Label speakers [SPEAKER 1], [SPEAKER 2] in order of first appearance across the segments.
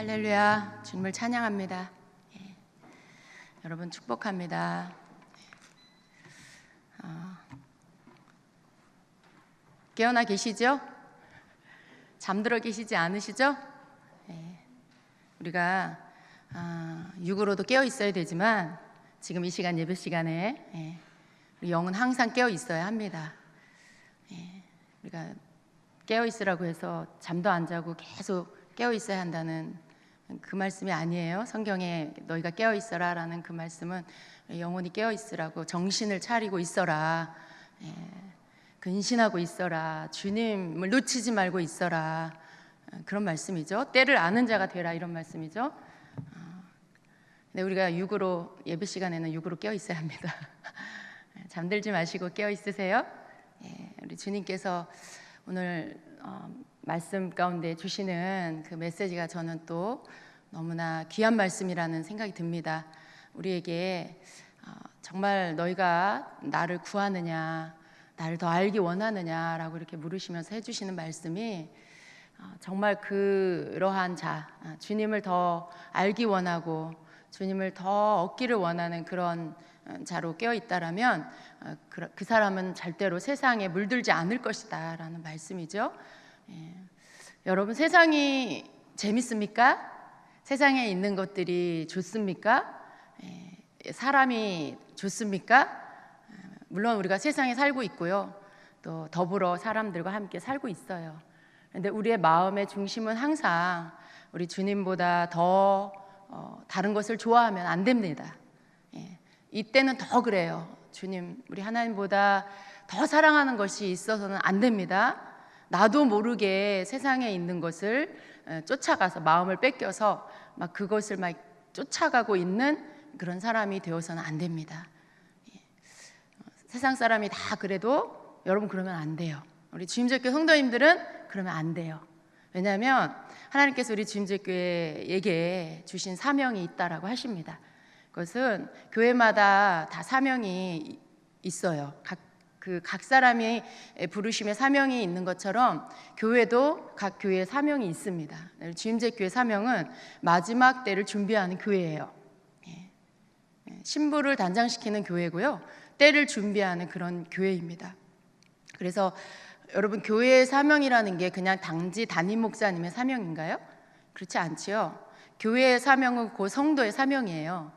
[SPEAKER 1] 할렐루야, 주님을 찬양합니다. 예. 여러분 축복합니다. 깨어나 계시죠? 잠들어 계시지 않으시죠? 예. 우리가 육으로도 깨어 있어야 되지만 지금 이 시간 예배 시간에 우리 영은 항상 깨어 있어야 합니다. 우리가 깨어 있으라고 해서 잠도 안 자고 계속 깨어 있어야 한다는 그 말씀이 아니에요. 성경에 너희가 깨어 있어라 라는 그 말씀은 영혼이 깨어 있으라고, 정신을 차리고 있어라, 근신하고 있어라, 주님을 놓치지 말고 있어라, 그런 말씀이죠. 때를 아는 자가 되라, 이런 말씀이죠. 근데 우리가 육으로, 예배 시간에는 육으로 깨어 있어야 합니다. 잠들지 마시고 깨어 있으세요. 우리 주님께서 오늘 말씀 가운데 주시는 그 메시지가 저는 또 너무나 귀한 말씀이라는 생각이 듭니다. 우리에게 정말 너희가 나를 구하느냐, 나를 더 알기 원하느냐라고 이렇게 물으시면서 해주시는 말씀이 정말 그러한 자, 주님을 더 알기 원하고 주님을 더 얻기를 원하는 그런 자로 깨어있다라면 그 사람은 절대로 세상에 물들지 않을 것이다 라는 말씀이죠. 여러분, 세상이 재밌습니까? 세상에 있는 것들이 좋습니까? 사람이 좋습니까? 물론 우리가 세상에 살고 있고요, 또 더불어 사람들과 함께 살고 있어요. 그런데 우리의 마음의 중심은 항상 우리 주님보다 더 다른 것을 좋아하면 안 됩니다. 이때는 더 그래요. 주님, 우리 하나님보다 더 사랑하는 것이 있어서는 안 됩니다. 나도 모르게 세상에 있는 것을 쫓아가서 마음을 뺏겨서 막 그것을 막 쫓아가고 있는 그런 사람이 되어서는 안 됩니다. 세상 사람이 다 그래도 여러분 그러면 안 돼요. 우리 주임절교회 성도님들은 그러면 안 돼요. 왜냐하면 하나님께서 우리 주임절교회에게 주신 사명이 있다라고 하십니다. 그것은 교회마다 다 사명이 있어요. 각 사람이 부르심의 사명이 있는 것처럼 교회도 각 교회의 사명이 있습니다. 주임제교회 사명은 마지막 때를 준비하는 교회예요. 신부를 단장시키는 교회고요, 때를 준비하는 그런 교회입니다. 그래서 여러분, 교회의 사명이라는 게 그냥 당지 담임 목사님의 사명인가요? 그렇지 않지요. 교회의 사명은 그 성도의 사명이에요.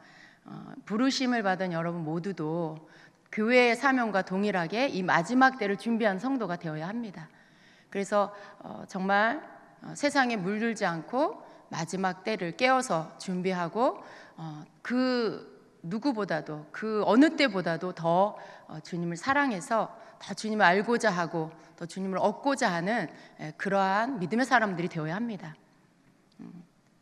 [SPEAKER 1] 부르심을 받은 여러분 모두도 교회의 사명과 동일하게 이 마지막 때를 준비한 성도가 되어야 합니다. 그래서 정말 세상에 물들지 않고 마지막 때를 깨어서 준비하고 그 누구보다도, 그 어느 때보다도 더 주님을 사랑해서 더 주님을 알고자 하고 더 주님을 얻고자 하는 그러한 믿음의 사람들이 되어야 합니다.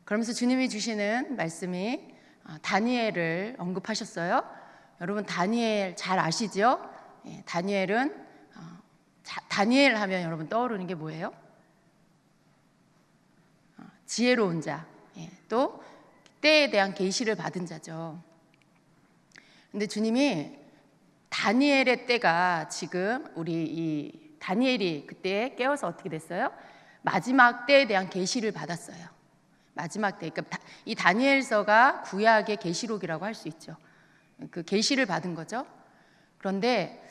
[SPEAKER 1] 그러면서 주님이 주시는 말씀이 다니엘을 언급하셨어요. 여러분, 다니엘 잘 아시죠? 다니엘은 다니엘 하면 여러분 떠오르는 게 뭐예요? 지혜로운 자, 또 때에 대한 계시를 받은 자죠. 근데 주님이 다니엘의 때가 지금 우리 이 다니엘이 그때 깨어서 어떻게 됐어요? 마지막 때에 대한 계시를 받았어요. 마지막 때, 그러니까 이 다니엘서가 구약의 계시록이라고 할 수 있죠. 그 계시를 받은 거죠. 그런데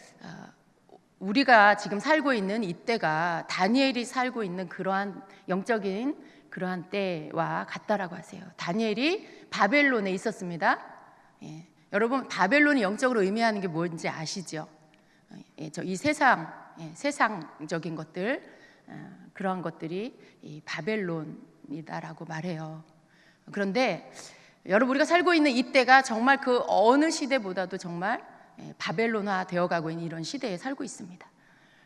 [SPEAKER 1] 우리가 지금 살고 있는 이때가 다니엘이 살고 있는 그러한 영적인 그러한 때와 같다라고 하세요. 다니엘이 바벨론에 있었습니다. 여러분, 바벨론이 영적으로 의미하는 게 뭔지 아시죠? 이 세상적인 것들, 그러한 것들이 이 바벨론이다라고 말해요. 그런데 여러분, 우리가 살고 있는 이때가 정말 그 어느 시대보다도 정말 바벨론화 되어가고 있는 이런 시대에 살고 있습니다.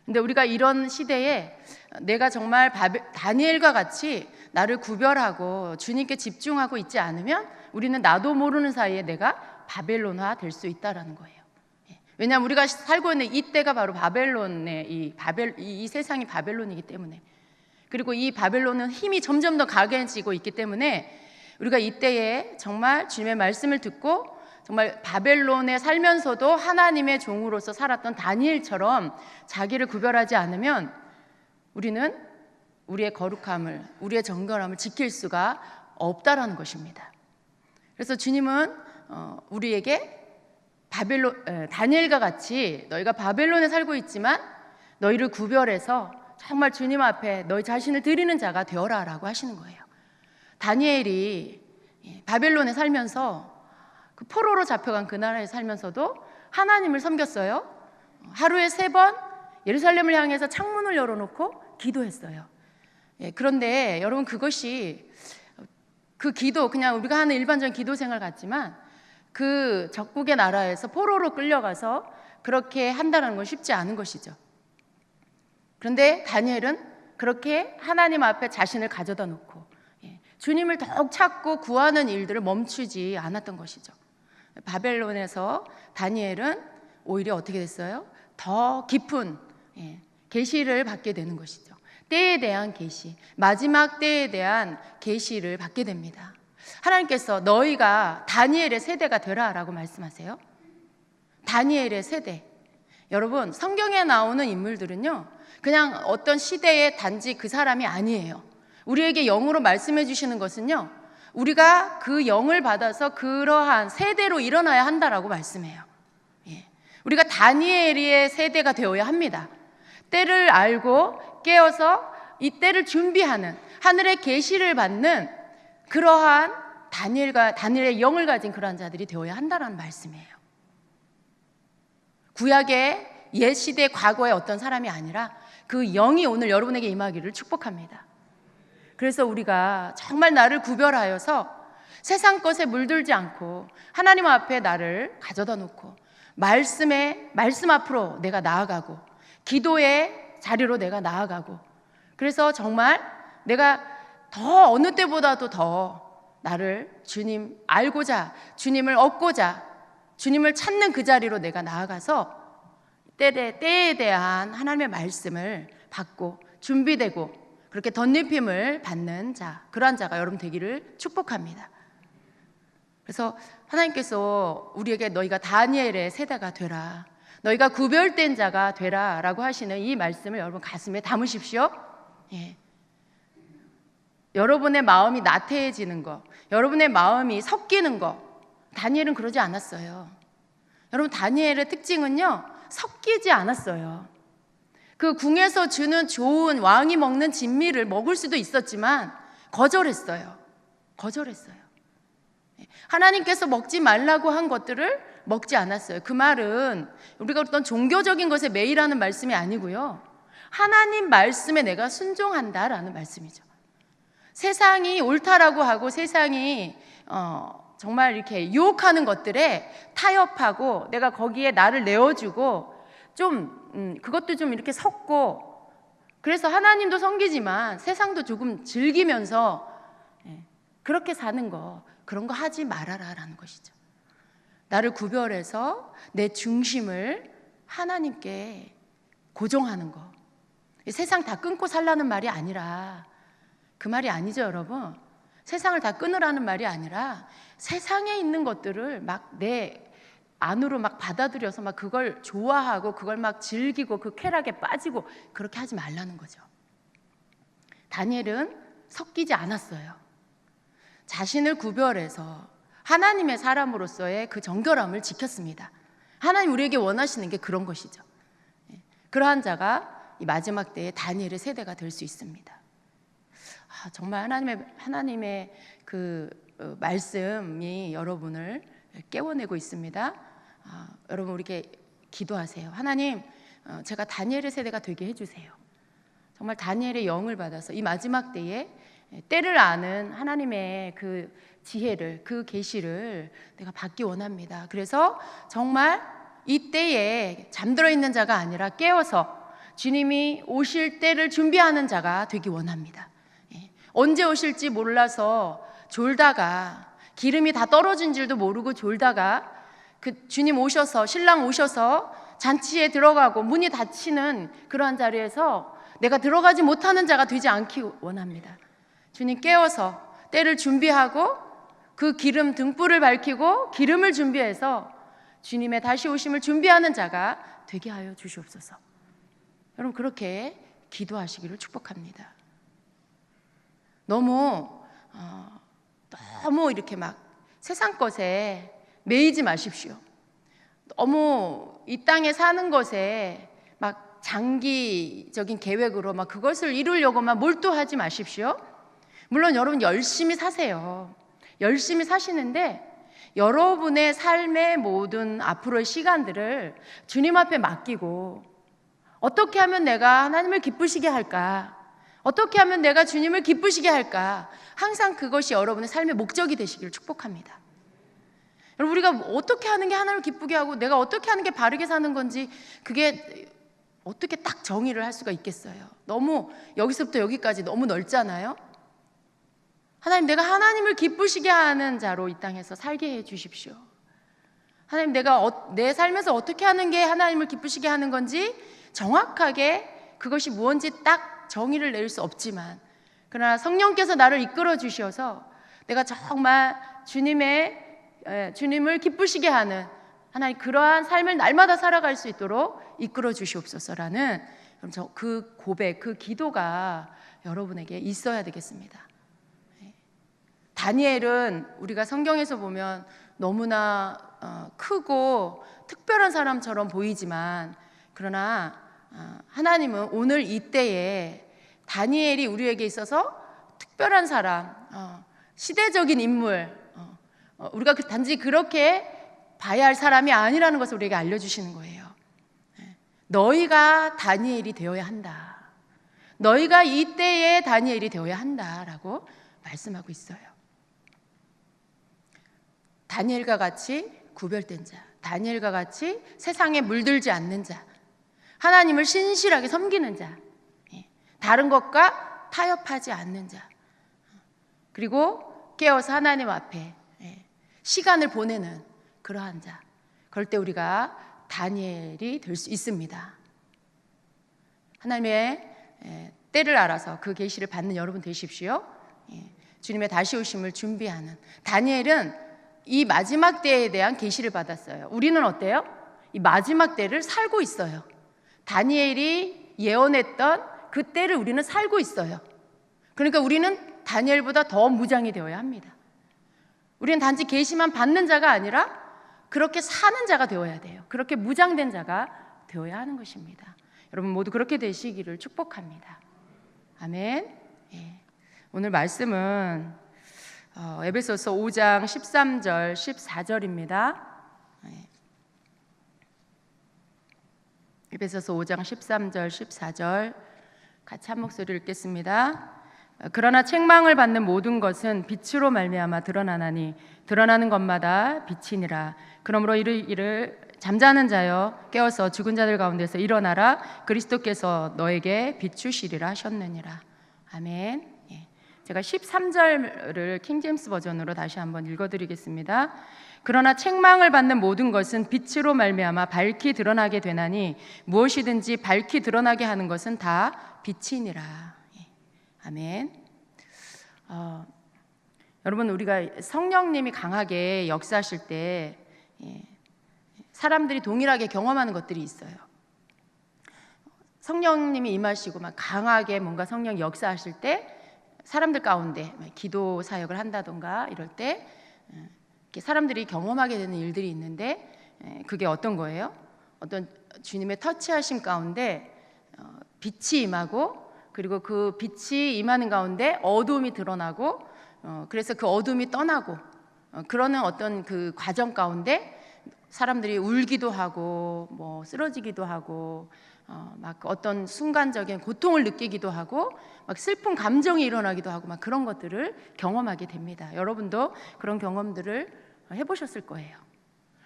[SPEAKER 1] 근데 우리가 이런 시대에 내가 정말 다니엘과 같이 나를 구별하고 주님께 집중하고 있지 않으면 우리는 나도 모르는 사이에 내가 바벨론화 될 수 있다라는 거예요. 왜냐하면 우리가 살고 있는 이때가 바로 바벨론의 이 세상이 바벨론이기 때문에, 그리고 이 바벨론은 힘이 점점 더 강해지고 있기 때문에 우리가 이때에 정말 주님의 말씀을 듣고 정말 바벨론에 살면서도 하나님의 종으로서 살았던 다니엘처럼 자기를 구별하지 않으면 우리는 우리의 거룩함을, 우리의 정결함을 지킬 수가 없다라는 것입니다. 그래서 주님은 우리에게 다니엘과 같이 너희가 바벨론에 살고 있지만 너희를 구별해서 정말 주님 앞에 너희 자신을 드리는 자가 되어라 라고 하시는 거예요. 다니엘이 바벨론에 살면서 그 포로로 잡혀간 그 나라에 살면서도 하나님을 섬겼어요. 하루에 3번 예루살렘을 향해서 창문을 열어놓고 기도했어요. 그런데 여러분, 그것이 그 기도, 그냥 우리가 하는 일반적인 기도 생활 같지만 그 적국의 나라에서 포로로 끌려가서 그렇게 한다는 건 쉽지 않은 것이죠. 그런데 다니엘은 그렇게 하나님 앞에 자신을 가져다 놓고 주님을 더욱 찾고 구하는 일들을 멈추지 않았던 것이죠. 바벨론에서 다니엘은 오히려 어떻게 됐어요? 더 깊은 계시를 받게 되는 것이죠. 때에 대한 계시, 마지막 때에 대한 계시를 받게 됩니다. 하나님께서 너희가 다니엘의 세대가 되라 라고 말씀하세요. 다니엘의 세대. 여러분, 성경에 나오는 인물들은요, 그냥 어떤 시대의 단지 그 사람이 아니에요. 우리에게 영으로 말씀해 주시는 것은요, 우리가 그 영을 받아서 그러한 세대로 일어나야 한다라고 말씀해요. 우리가 다니엘의 세대가 되어야 합니다. 때를 알고 깨어서 이 때를 준비하는, 하늘의 계시를 받는 그러한 다니엘의 영을 가진 그러한 자들이 되어야 한다는 말씀이에요. 구약의 옛 시대 과거의 어떤 사람이 아니라 그 영이 오늘 여러분에게 임하기를 축복합니다. 그래서 우리가 정말 나를 구별하여서 세상 것에 물들지 않고 하나님 앞에 나를 가져다 놓고 말씀 앞으로 내가 나아가고 기도의 자리로 내가 나아가고, 그래서 정말 내가 더 어느 때보다도 더 나를 주님 알고자, 주님을 얻고자, 주님을 찾는 그 자리로 내가 나아가서 때에 대한 하나님의 말씀을 받고 준비되고 그렇게 덧입힘을 받는 자, 그러한 자가 여러분 되기를 축복합니다. 그래서 하나님께서 우리에게 너희가 다니엘의 세대가 되라, 너희가 구별된 자가 되라 라고 하시는 이 말씀을 여러분 가슴에 담으십시오. 여러분의 마음이 나태해지는 거, 여러분의 마음이 섞이는 거, 다니엘은 그러지 않았어요. 여러분, 다니엘의 특징은요, 섞이지 않았어요. 그 궁에서 주는 좋은 왕이 먹는 진미를 먹을 수도 있었지만 거절했어요. 하나님께서 먹지 말라고 한 것들을 먹지 않았어요. 그 말은 우리가 어떤 종교적인 것에 매일하는 말씀이 아니고요, 하나님 말씀에 내가 순종한다라는 말씀이죠. 세상이 옳다라고 하고 세상이 정말 이렇게 유혹하는 것들에 타협하고 내가 거기에 나를 내어주고 그것도 좀 이렇게 섞고, 그래서 하나님도 섬기지만 세상도 조금 즐기면서 그렇게 사는 거, 그런 거 하지 말아라 라는 것이죠. 나를 구별해서 내 중심을 하나님께 고정하는 거. 세상 다 끊고 살라는 말이 아니라, 그 말이 아니죠 여러분. 세상을 다 끊으라는 말이 아니라 세상에 있는 것들을 막 내 안으로 막 받아들여서 막 그걸 좋아하고 그걸 막 즐기고 그 쾌락에 빠지고 그렇게 하지 말라는 거죠. 다니엘은 섞이지 않았어요. 자신을 구별해서 하나님의 사람으로서의 그 정결함을 지켰습니다. 하나님 우리에게 원하시는 게 그런 것이죠. 그러한 자가 이 마지막 때에 다니엘의 세대가 될 수 있습니다. 정말 하나님의 그 말씀이 여러분을 깨워내고 있습니다. 여러분, 우리에게 기도하세요. 하나님, 제가 다니엘의 세대가 되게 해주세요. 정말 다니엘의 영을 받아서 이 마지막 때에 때를 아는 하나님의 그 지혜를, 그 계시를 내가 받기 원합니다. 그래서 정말 이 때에 잠들어 있는 자가 아니라 깨어서 주님이 오실 때를 준비하는 자가 되기 원합니다. 언제 오실지 몰라서 졸다가 기름이 다 떨어진 줄도 모르고 졸다가 그 주님 오셔서, 신랑 오셔서 잔치에 들어가고 문이 닫히는 그러한 자리에서 내가 들어가지 못하는 자가 되지 않기 원합니다. 주님 깨워서 때를 준비하고 그 기름 등불을 밝히고 기름을 준비해서 주님의 다시 오심을 준비하는 자가 되게 하여 주시옵소서. 여러분, 그렇게 기도하시기를 축복합니다. 너무 너무 이렇게 막 세상 것에 매이지 마십시오. 너무 이 땅에 사는 것에 막 장기적인 계획으로 막 그것을 이루려고만 몰두하지 마십시오. 물론 여러분 열심히 사세요. 열심히 사시는데 여러분의 삶의 모든 앞으로의 시간들을 주님 앞에 맡기고 어떻게 하면 내가 하나님을 기쁘시게 할까? 어떻게 하면 내가 주님을 기쁘시게 할까? 항상 그것이 여러분의 삶의 목적이 되시기를 축복합니다. 여러분, 우리가 어떻게 하는 게 하나님을 기쁘게 하고 내가 어떻게 하는 게 바르게 사는 건지 그게 어떻게 딱 정의를 할 수가 있겠어요? 너무 여기서부터 여기까지 너무 넓잖아요. 하나님, 내가 하나님을 기쁘시게 하는 자로 이 땅에서 살게 해 주십시오. 하나님, 내가 내 삶에서 어떻게 하는 게 하나님을 기쁘시게 하는 건지 정확하게 그것이 무엇인지 딱 정의를 내릴 수 없지만, 그러나 성령께서 나를 이끌어 주셔서 내가 정말 주님을 기쁘시게 하는 하나님 그러한 삶을 날마다 살아갈 수 있도록 이끌어 주시옵소서라는 그 고백, 그 기도가 여러분에게 있어야 되겠습니다. 다니엘은 우리가 성경에서 보면 너무나 크고 특별한 사람처럼 보이지만, 그러나 하나님은 오늘 이때에 다니엘이 우리에게 있어서 특별한 사람, 시대적인 인물, 우리가 단지 그렇게 봐야 할 사람이 아니라는 것을 우리에게 알려주시는 거예요. 너희가 다니엘이 되어야 한다. 너희가 이때의 다니엘이 되어야 한다라고 말씀하고 있어요. 다니엘과 같이 구별된 자, 다니엘과 같이 세상에 물들지 않는 자, 하나님을 신실하게 섬기는 자, 다른 것과 타협하지 않는 자, 그리고 깨어서 하나님 앞에 시간을 보내는 그러한 자, 그럴 때 우리가 다니엘이 될 수 있습니다. 하나님의 때를 알아서 그 계시를 받는 여러분 되십시오. 주님의 다시 오심을 준비하는 다니엘은 이 마지막 때에 대한 계시를 받았어요. 우리는 어때요? 이 마지막 때를 살고 있어요. 다니엘이 예언했던 그 때를 우리는 살고 있어요. 그러니까 우리는 다니엘보다 더 무장이 되어야 합니다. 우리는 단지 계시만 받는 자가 아니라 그렇게 사는 자가 되어야 돼요. 그렇게 무장된 자가 되어야 하는 것입니다. 여러분 모두 그렇게 되시기를 축복합니다. 아멘. 오늘 말씀은 에베소서 5장 13절 14절입니다. 에베소서 5장 13절 14절 같이 한 목소리 읽겠습니다. 그러나 책망을 받는 모든 것은 빛으로 말미암아 드러나나니 드러나는 것마다 빛이니라. 그러므로 이를 잠자는 자여 깨어서 죽은 자들 가운데서 일어나라. 그리스도께서 너에게 비추시리라 하셨느니라. 아멘. 제가 13절을 킹제임스 버전으로 다시 한번 읽어드리겠습니다. 그러나 책망을 받는 모든 것은 빛으로 말미암아 밝히 드러나게 되나니 무엇이든지 밝히 드러나게 하는 것은 다 빛이니라. 아멘. 여러분, 우리가 성령님이 강하게 역사하실 때 사람들이 동일하게 경험하는 것들이 있어요. 성령님이 임하시고 막 강하게 뭔가 성령 역사하실 때 사람들 가운데 기도 사역을 한다던가 이럴 때 이렇게 사람들이 경험하게 되는 일들이 있는데, 그게 어떤 거예요? 어떤 주님의 터치하심 가운데 빛이 임하고, 그리고 그 빛이 임하는 가운데 어두움이 드러나고, 그래서 그 어두움이 떠나고, 그러는 어떤 그 과정 가운데 사람들이 울기도 하고 뭐 쓰러지기도 하고 막 어떤 순간적인 고통을 느끼기도 하고 막 슬픈 감정이 일어나기도 하고 막 그런 것들을 경험하게 됩니다. 여러분도 그런 경험들을 해보셨을 거예요.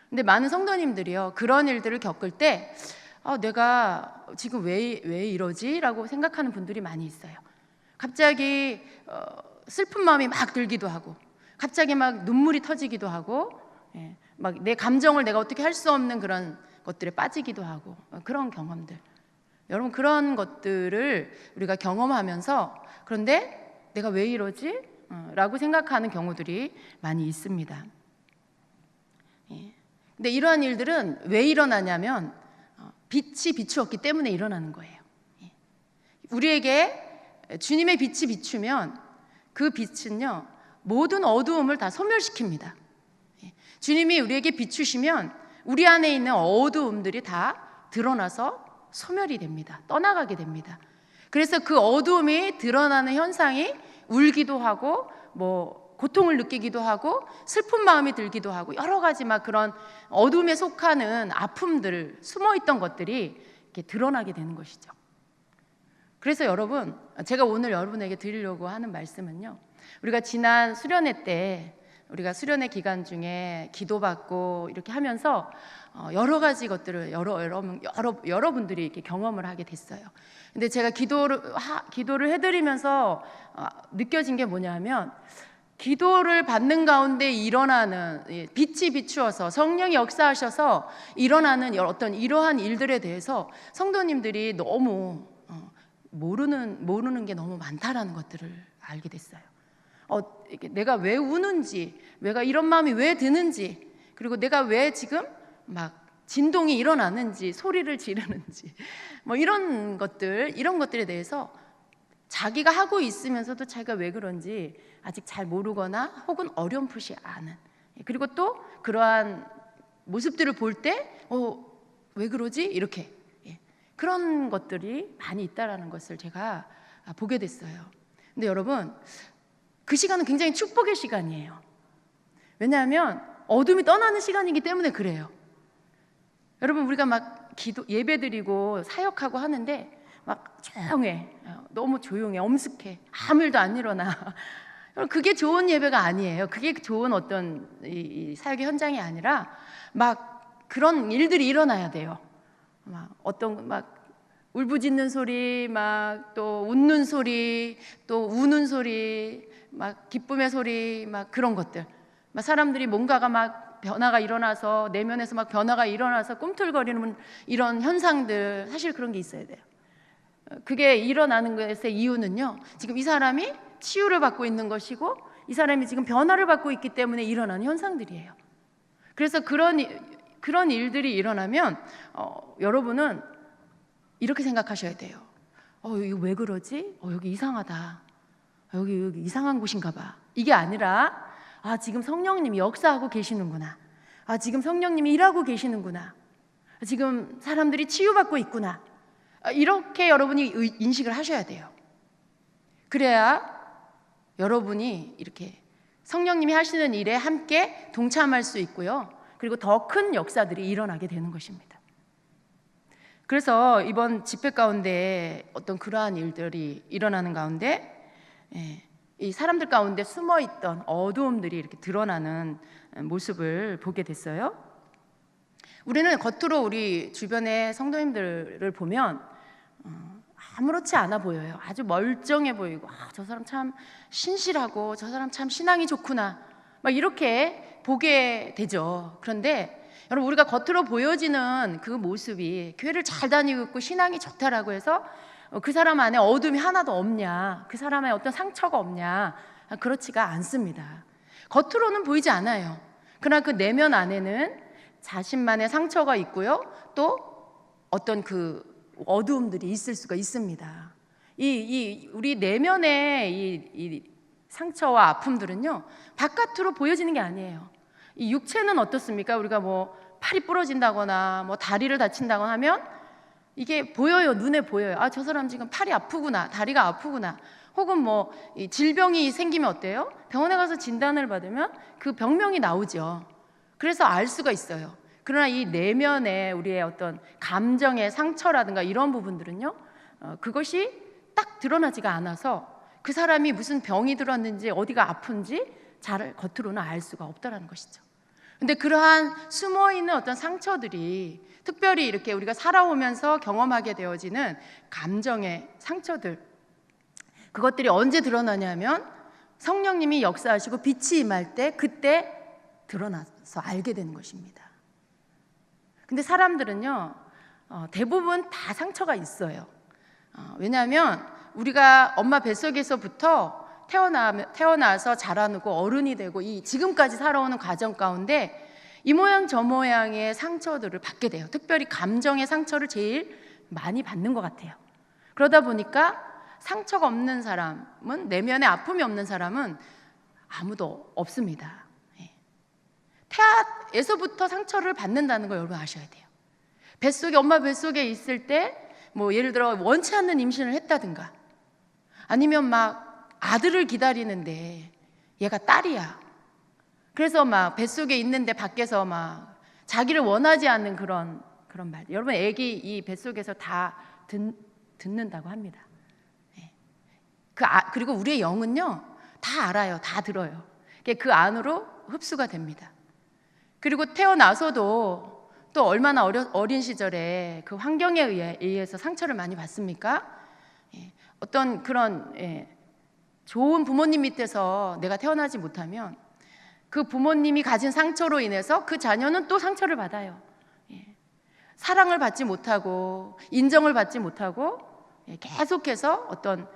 [SPEAKER 1] 근데 많은 성도님들이요, 그런 일들을 겪을 때 내가 지금 왜 이러지? 라고 생각하는 분들이 많이 있어요. 갑자기 슬픈 마음이 막 들기도 하고, 갑자기 막 눈물이 터지기도 하고, 막 내 감정을 내가 어떻게 할 수 없는 그런 것들에 빠지기도 하고, 그런 경험들. 여러분, 그런 것들을 우리가 경험하면서 그런데 내가 왜 이러지? 라고 생각하는 경우들이 많이 있습니다. 근데 이러한 일들은 왜 일어나냐면 빛이 비추었기 때문에 일어나는 거예요. 우리에게 주님의 빛이 비추면 그 빛은요, 모든 어두움을 다 소멸시킵니다. 주님이 우리에게 비추시면 우리 안에 있는 어두움들이 다 드러나서 소멸이 됩니다. 떠나가게 됩니다. 그래서 그 어두움이 드러나는 현상이 울기도 하고 고통을 느끼기도 하고 슬픈 마음이 들기도 하고 여러 가지 막 그런 어둠에 속하는 아픔들, 숨어있던 것들이 이렇게 드러나게 되는 것이죠. 그래서 여러분, 제가 오늘 여러분에게 드리려고 하는 말씀은요, 우리가 지난 수련회 때 우리가 수련회 기간 중에 기도받고 이렇게 하면서 여러 가지 것들을 여러분들이 이렇게 경험을 하게 됐어요. 근데 제가 기도를 해드리면서 느껴진 게 뭐냐면, 기도를 받는 가운데 일어나는 빛이 비추어서 성령이 역사하셔서 일어나는 어떤 이러한 일들에 대해서 성도님들이 너무 모르는 게 너무 많다라는 것들을 알게 됐어요. 내가 왜 우는지, 내가 이런 마음이 왜 드는지, 그리고 내가 왜 지금 막 진동이 일어나는지, 소리를 지르는지, 이런 것들에 대해서 자기가 하고 있으면서도 자기가 왜 그런지 아직 잘 모르거나 혹은 어렴풋이 아는, 그리고 또 그러한 모습들을 볼 때 왜 그러지? 이렇게 그런 것들이 많이 있다라는 것을 제가 보게 됐어요. 근데 여러분, 그 시간은 굉장히 축복의 시간이에요. 왜냐하면 어둠이 떠나는 시간이기 때문에 그래요. 여러분, 우리가 막 예배드리고 사역하고 하는데 막 조용해, 너무 조용해, 엄숙해, 아무 일도 안 일어나. 그게 좋은 예배가 아니에요. 그게 좋은 어떤 이 사역의 현장이 아니라 막 그런 일들이 일어나야 돼요. 막 울부짖는 소리, 막 또 웃는 소리, 또 우는 소리, 막 기쁨의 소리, 막 그런 것들, 막 사람들이 뭔가가 막 변화가 일어나서 내면에서 막 변화가 일어나서 꿈틀거리는 이런 현상들, 사실 그런 게 있어야 돼요. 그게 일어나는 것의 이유는요, 지금 이 사람이 치유를 받고 있는 것이고 이 사람이 지금 변화를 받고 있기 때문에 일어나는 현상들이에요. 그래서 그런 일들이 일어나면 여러분은 이렇게 생각하셔야 돼요. 이거 왜 그러지? 여기 이상하다. 여기 이상한 곳인가 봐. 이게 아니라 지금 성령님이 역사하고 계시는구나. 지금 성령님이 일하고 계시는구나. 지금 사람들이 치유받고 있구나. 이렇게 여러분이 인식을 하셔야 돼요. 그래야 여러분이 이렇게 성령님이 하시는 일에 함께 동참할 수 있고요. 그리고 더 큰 역사들이 일어나게 되는 것입니다. 그래서 이번 집회 가운데 어떤 그러한 일들이 일어나는 가운데 이 사람들 가운데 숨어있던 어두움들이 이렇게 드러나는 모습을 보게 됐어요. 우리는 겉으로 우리 주변의 성도님들을 보면 아무렇지 않아 보여요. 아주 멀쩡해 보이고, 저 사람 참 신실하고 저 사람 참 신앙이 좋구나, 막 이렇게 보게 되죠. 그런데 여러분, 우리가 겉으로 보여지는 그 모습이 교회를 잘 다니고 있고 신앙이 좋다라고 해서 그 사람 안에 어둠이 하나도 없냐, 그 사람의 어떤 상처가 없냐, 그렇지가 않습니다. 겉으로는 보이지 않아요. 그러나 그 내면 안에는 자신만의 상처가 있고요, 또 어떤 그 어두움들이 있을 수가 있습니다. 우리 내면의 이 상처와 아픔들은요, 바깥으로 보여지는 게 아니에요. 이 육체는 어떻습니까? 우리가 팔이 부러진다거나 다리를 다친다거나 하면 이게 보여요. 눈에 보여요. 저 사람 지금 팔이 아프구나, 다리가 아프구나. 혹은 이 질병이 생기면 어때요? 병원에 가서 진단을 받으면 그 병명이 나오죠. 그래서 알 수가 있어요. 그러나 이 내면에 우리의 어떤 감정의 상처라든가 이런 부분들은요, 그것이 딱 드러나지가 않아서 그 사람이 무슨 병이 들었는지 어디가 아픈지 잘 겉으로는 알 수가 없다라는 것이죠. 근데 그러한 숨어있는 어떤 상처들이, 특별히 이렇게 우리가 살아오면서 경험하게 되어지는 감정의 상처들, 그것들이 언제 드러나냐면 성령님이 역사하시고 빛이 임할 때, 그때 드러나서 알게 되는 것입니다. 근데 사람들은요, 대부분 다 상처가 있어요. 왜냐하면 우리가 엄마 뱃속에서부터 태어나서 자라고 어른이 되고 이 지금까지 살아오는 과정 가운데 이 모양 저 모양의 상처들을 받게 돼요. 특별히 감정의 상처를 제일 많이 받는 것 같아요. 그러다 보니까 상처가 없는 사람은, 내면에 아픔이 없는 사람은 아무도 없습니다. 예. 태아에서부터 상처를 받는다는 걸 여러분 아셔야 돼요. 뱃속에, 엄마 뱃속에 있을 때 뭐 예를 들어 원치 않는 임신을 했다든가, 아니면 막 아들을 기다리는데 얘가 딸이야. 그래서 막 뱃속에 있는데 밖에서 막 자기를 원하지 않는 그런 말. 여러분 애기 이 뱃속에서 다 듣는다고 합니다. 예. 그리고 우리의 영은요 다 알아요. 다 들어요. 그 안으로 흡수가 됩니다. 그리고 태어나서도 또 얼마나 어린 시절에 그 환경에 의해서 상처를 많이 받습니까? 예. 어떤 그런 좋은 부모님 밑에서 내가 태어나지 못하면 그 부모님이 가진 상처로 인해서 그 자녀는 또 상처를 받아요. 예. 사랑을 받지 못하고 인정을 받지 못하고 계속해서 어떤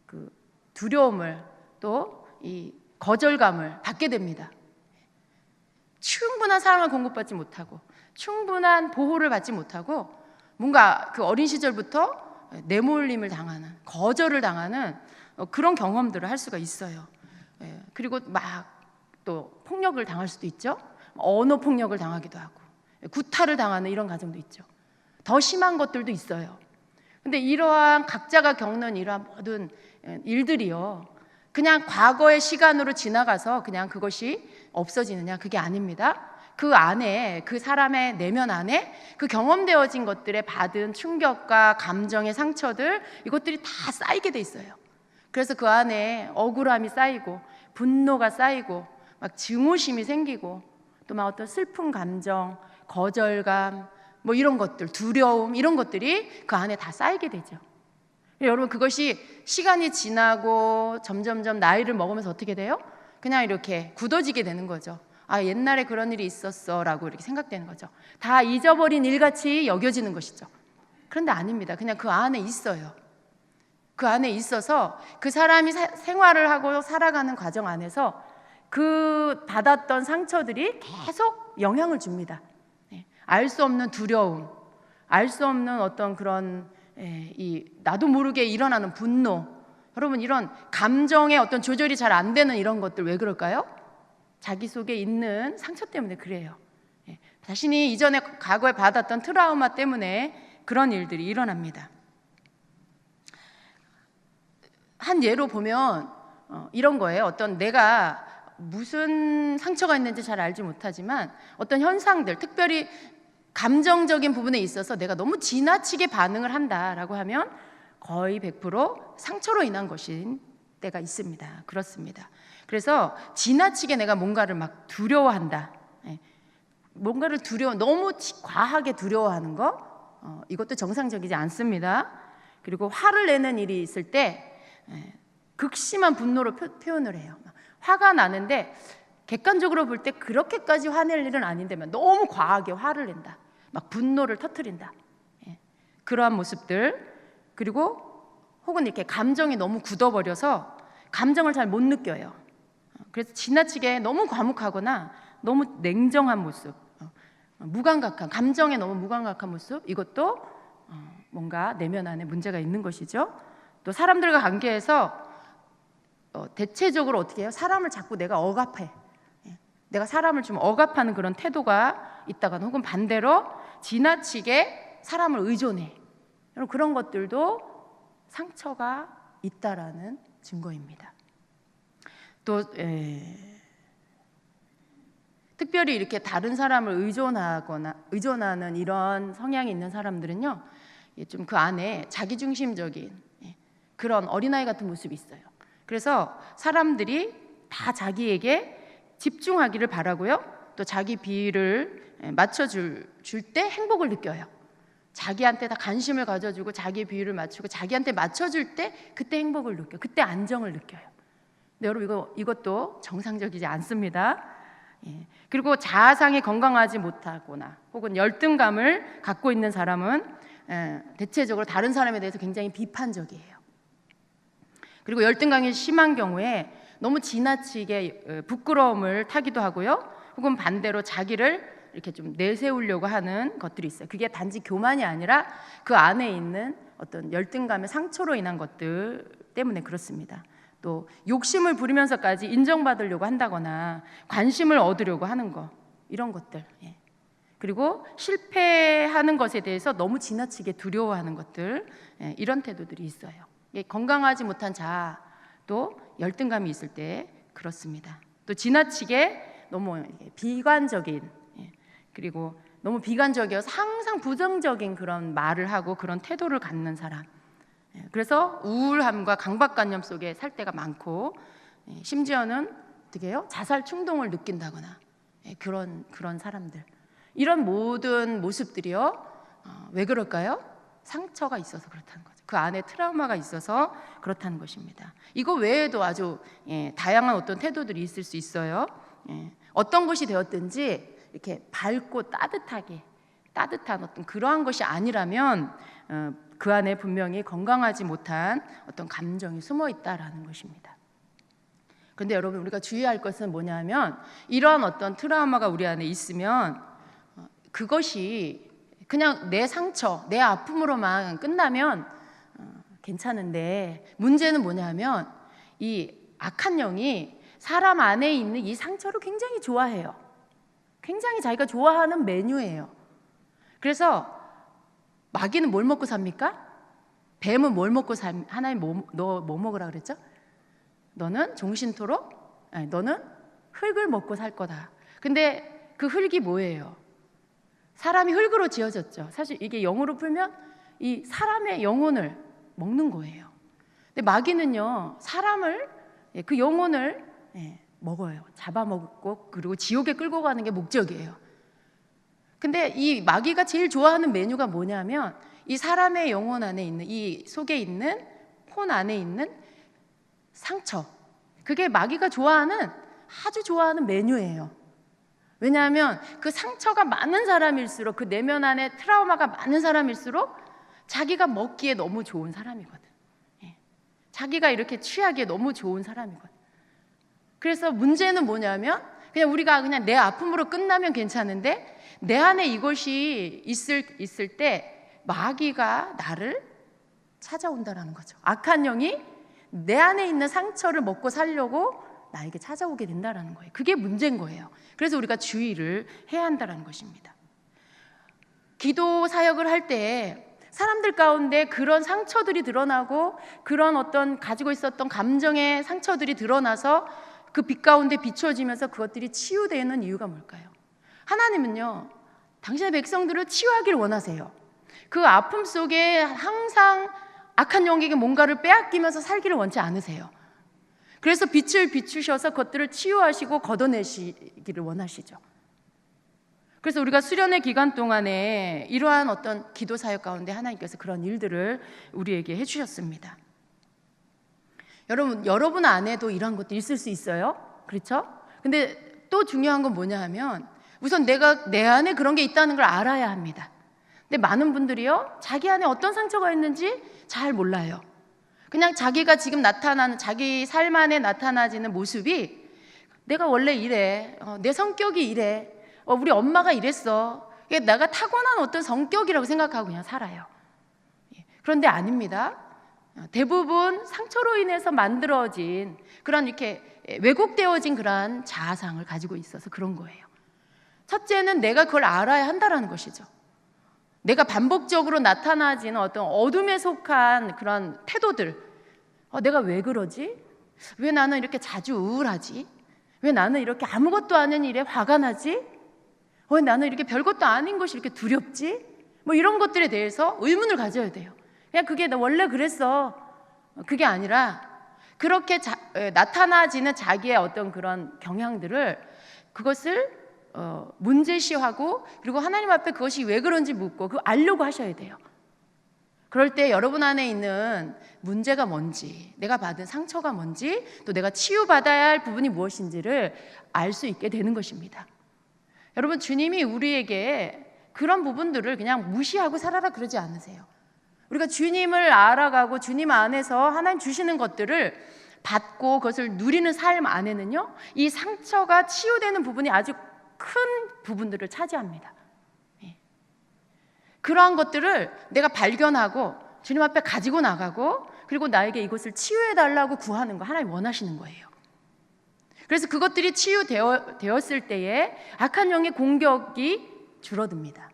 [SPEAKER 1] 그 두려움을 또 이 거절감을 받게 됩니다. 충분한 사랑을 공급받지 못하고 충분한 보호를 받지 못하고 뭔가 그 어린 시절부터 내몰림을 당하는, 거절을 당하는 그런 경험들을 할 수가 있어요. 그리고 막 또 폭력을 당할 수도 있죠. 언어 폭력을 당하기도 하고 구타를 당하는 이런 가정도 있죠. 더 심한 것들도 있어요. 근데 이러한 각자가 겪는 이러한 모든 일들이요, 그냥 과거의 시간으로 지나가서 그냥 그것이 없어지느냐, 그게 아닙니다. 그 안에, 그 사람의 내면 안에 그 경험되어진 것들에 받은 충격과 감정의 상처들, 이것들이 다 쌓이게 돼 있어요. 그래서 그 안에 억울함이 쌓이고 분노가 쌓이고 막 증오심이 생기고 또 막 어떤 슬픈 감정, 거절감, 뭐 이런 것들, 두려움, 이런 것들이 그 안에 다 쌓이게 되죠. 여러분 그것이 시간이 지나고 점점점 나이를 먹으면서 어떻게 돼요? 그냥 이렇게 굳어지게 되는 거죠. 아, 옛날에 그런 일이 있었어 라고 이렇게 생각되는 거죠. 다 잊어버린 일같이 여겨지는 것이죠. 그런데 아닙니다. 그냥 그 안에 있어요. 그 안에 있어서 그 사람이 생활을 하고 살아가는 과정 안에서 그 받았던 상처들이 계속 영향을 줍니다. 알 수 없는 두려움, 알 수 없는 어떤 그런 이 나도 모르게 일어나는 분노. 여러분 이런 감정의 어떤 조절이 잘 안 되는 이런 것들 왜 그럴까요? 자기 속에 있는 상처 때문에 그래요. 자신이 이전에 과거에 받았던 트라우마 때문에 그런 일들이 일어납니다. 한 예로 보면 이런 거예요. 어떤 내가 무슨 상처가 있는지 잘 알지 못하지만 어떤 현상들, 특별히 감정적인 부분에 있어서 내가 너무 지나치게 반응을 한다라고 하면 거의 100% 상처로 인한 것인 때가 있습니다. 그렇습니다. 그래서 지나치게 내가 뭔가를 막 두려워한다, 뭔가를 너무 과하게 두려워하는 거, 이것도 정상적이지 않습니다. 그리고 화를 내는 일이 있을 때 극심한 분노로 표현을 해요. 화가 나는데 객관적으로 볼 때 그렇게까지 화낼 일은 아닌데만 너무 과하게 화를 낸다, 막 분노를 터뜨린다, 그러한 모습들. 그리고 혹은 이렇게 감정이 너무 굳어버려서 감정을 잘 못 느껴요. 그래서 지나치게 너무 과묵하거나 너무 냉정한 모습, 무감각한, 감정에 너무 무감각한 모습, 이것도 뭔가 내면 안에 문제가 있는 것이죠. 또 사람들과 관계에서 대체적으로 어떻게 해요? 사람을 자꾸 내가 억압해. 내가 사람을 좀 억압하는 그런 태도가 있다거나 혹은 반대로 지나치게 사람을 의존해. 여러분 그런 것들도 상처가 있다라는 증거입니다. 또 특별히 이렇게 다른 사람을 의존하는 이런 성향이 있는 사람들은요, 좀 그 안에 자기중심적인 그런 어린아이 같은 모습이 있어요. 그래서 사람들이 다 자기에게 집중하기를 바라고요, 또 자기 비위를 맞춰줄 때 행복을 느껴요. 자기한테 다 관심을 가져주고 자기 비위를 맞추고 자기한테 맞춰줄 때 그때 행복을 느껴요. 그때 안정을 느껴요. 근데 여러분 이것도 정상적이지 않습니다. 그리고 자아상이 건강하지 못하거나 혹은 열등감을 갖고 있는 사람은 대체적으로 다른 사람에 대해서 굉장히 비판적이에요. 그리고 열등감이 심한 경우에 너무 지나치게 부끄러움을 타기도 하고요, 혹은 반대로 자기를 이렇게 좀 내세우려고 하는 것들이 있어요. 그게 단지 교만이 아니라 그 안에 있는 어떤 열등감의 상처로 인한 것들 때문에 그렇습니다. 또 욕심을 부리면서까지 인정받으려고 한다거나 관심을 얻으려고 하는 거, 이런 것들. 그리고 실패하는 것에 대해서 너무 지나치게 두려워하는 것들, 이런 태도들이 있어요. 건강하지 못한 자아, 또 열등감이 있을 때 그렇습니다. 또 지나치게 너무 비관적인, 그리고 너무 비관적이어서 항상 부정적인 그런 말을 하고 그런 태도를 갖는 사람, 그래서 우울함과 강박관념 속에 살 때가 많고, 심지어는 어떻게 해요? 자살 충동을 느낀다거나, 그런 사람들, 이런 모든 모습들이요, 왜 그럴까요? 상처가 있어서 그렇다는 거죠. 그 안에 트라우마가 있어서 그렇다는 것입니다. 이거 외에도 아주 다양한 어떤 태도들이 있을 수 있어요. 어떤 것이 되었든지 이렇게 밝고 따뜻한 어떤 그러한 것이 아니라면 그 안에 분명히 건강하지 못한 어떤 감정이 숨어 있다라는 것입니다. 그런데 여러분, 우리가 주의할 것은 뭐냐면, 이러한 어떤 트라우마가 우리 안에 있으면 그것이 그냥 내 상처, 내 아픔으로만 끝나면 괜찮은데, 문제는 뭐냐면 이 악한 영이 사람 안에 있는 이 상처를 굉장히 좋아해요. 굉장히 자기가 좋아하는 메뉴예요. 그래서 마귀는 뭘 먹고 삽니까? 뱀은 뭘 먹고 삽니까? 하나님 너 뭐 먹으라 그랬죠? 너는 종신토록? 너는 흙을 먹고 살 거다. 근데 그 흙이 뭐예요? 사람이 흙으로 지어졌죠. 사실 이게 영어로 풀면 이 사람의 영혼을 먹는 거예요. 근데 마귀는요, 사람을, 그 영혼을 먹어요. 잡아먹고, 그리고 지옥에 끌고 가는 게 목적이에요. 근데 이 마귀가 제일 좋아하는 메뉴가 뭐냐면, 이 사람의 영혼 안에 있는, 이 속에 있는, 혼 안에 있는 상처, 그게 마귀가 아주 좋아하는 메뉴예요. 왜냐하면 그 상처가 많은 사람일수록, 그 내면 안에 트라우마가 많은 사람일수록 자기가 먹기에 너무 좋은 사람이거든. 자기가 이렇게 취하기에 너무 좋은 사람이거든. 그래서 문제는 뭐냐면, 그냥 우리가 그냥 내 아픔으로 끝나면 괜찮은데, 내 안에 이것이 있을 때 마귀가 나를 찾아온다라는 거죠. 악한 영이 내 안에 있는 상처를 먹고 살려고 나에게 찾아오게 된다라는 거예요. 그게 문제인 거예요. 그래서 우리가 주의를 해야 한다는 것입니다. 기도 사역을 할 때 사람들 가운데 그런 상처들이 드러나고, 그런 어떤 가지고 있었던 감정의 상처들이 드러나서 그 빛 가운데 비춰지면서 그것들이 치유되는 이유가 뭘까요? 하나님은요, 당신의 백성들을 치유하기를 원하세요. 그 아픔 속에 항상 악한 영에게 뭔가를 빼앗기면서 살기를 원치 않으세요. 그래서 빛을 비추셔서 그것들을 치유하시고 걷어내시기를 원하시죠. 그래서 우리가 수련의 기간 동안에 이러한 어떤 기도 사역 가운데 하나님께서 그런 일들을 우리에게 해주셨습니다. 여러분 안에도 이러한 것도 있을 수 있어요. 그렇죠? 근데 또 중요한 건 뭐냐 하면, 우선 내가 내 안에 그런 게 있다는 걸 알아야 합니다. 근데 많은 분들이요, 자기 안에 어떤 상처가 있는지 잘 몰라요. 그냥 자기가 지금 나타나는, 자기 삶 안에 나타나지는 모습이 내가 원래 이래, 내 성격이 이래, 우리 엄마가 이랬어, 이게 내가 타고난 어떤 성격이라고 생각하고 그냥 살아요. 그런데 아닙니다. 대부분 상처로 인해서 만들어진 그런, 이렇게 왜곡되어진 그러한 자아상을 가지고 있어서 그런 거예요. 첫째는 내가 그걸 알아야 한다는 것이죠. 내가 반복적으로 나타나지는 어떤 어둠에 속한 그런 태도들, 내가 왜 그러지? 왜 나는 이렇게 자주 우울하지? 왜 나는 이렇게 아무것도 아닌 일에 화가 나지? 왜 나는 이렇게 별것도 아닌 것이 이렇게 두렵지? 뭐 이런 것들에 대해서 의문을 가져야 돼요. 그냥 그게 나 원래 그랬어, 그게 아니라 그렇게 나타나지는 자기의 어떤 그런 경향들을, 그것을 문제시하고, 그리고 하나님 앞에 그것이 왜 그런지 묻고 그거 알려고 하셔야 돼요. 그럴 때 여러분 안에 있는 문제가 뭔지, 내가 받은 상처가 뭔지, 또 내가 치유받아야 할 부분이 무엇인지를 알 수 있게 되는 것입니다. 여러분, 주님이 우리에게 그런 부분들을 그냥 무시하고 살아라 그러지 않으세요. 우리가 주님을 알아가고 주님 안에서 하나님 주시는 것들을 받고 그것을 누리는 삶 안에는요, 이 상처가 치유되는 부분이 아주 큰 부분들을 차지합니다. 그러한 것들을 내가 발견하고 주님 앞에 가지고 나가고, 그리고 나에게 이것을 치유해달라고 구하는 거 하나님 원하시는 거예요. 그래서 그것들이 치유되었을 때에 악한 영의 공격이 줄어듭니다.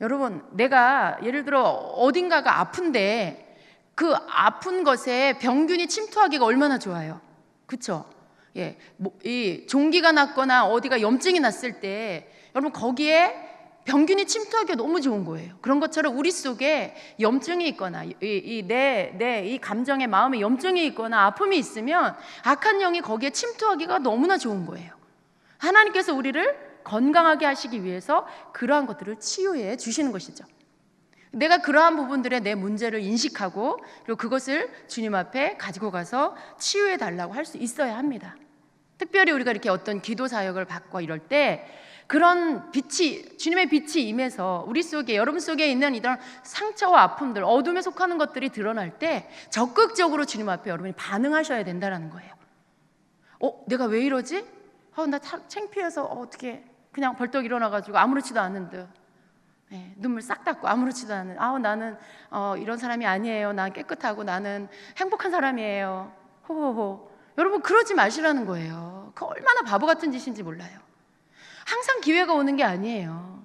[SPEAKER 1] 여러분, 내가 예를 들어 어딘가가 아픈데 그 아픈 것에 병균이 침투하기가 얼마나 좋아요. 그렇죠? 예, 이 종기가 났거나 어디가 염증이 났을 때 여러분 거기에 병균이 침투하기가 너무 좋은 거예요. 그런 것처럼 우리 속에 염증이 있거나 이 감정의 마음에 염증이 있거나 아픔이 있으면 악한 영이 거기에 침투하기가 너무나 좋은 거예요. 하나님께서 우리를 건강하게 하시기 위해서 그러한 것들을 치유해 주시는 것이죠. 내가 그러한 부분들의 내 문제를 인식하고 그리고 그것을 주님 앞에 가지고 가서 치유해 달라고 할 수 있어야 합니다. 특별히 우리가 이렇게 어떤 기도 사역을 받고 이럴 때 그런 빛이, 주님의 빛이 임해서 우리 속에, 여러분 속에 있는 이런 상처와 아픔들, 어둠에 속하는 것들이 드러날 때 적극적으로 주님 앞에 여러분이 반응하셔야 된다는 거예요. 내가 왜 이러지? 나 창피해서 어떻게 그냥 벌떡 일어나가지고 아무렇지도 않은 듯, 눈물 싹 닦고 아무렇지도 않은, 나는 이런 사람이 아니에요. 난 깨끗하고 나는 행복한 사람이에요. 호호호. 여러분 그러지 마시라는 거예요. 그 얼마나 바보 같은 짓인지 몰라요. 항상 기회가 오는 게 아니에요.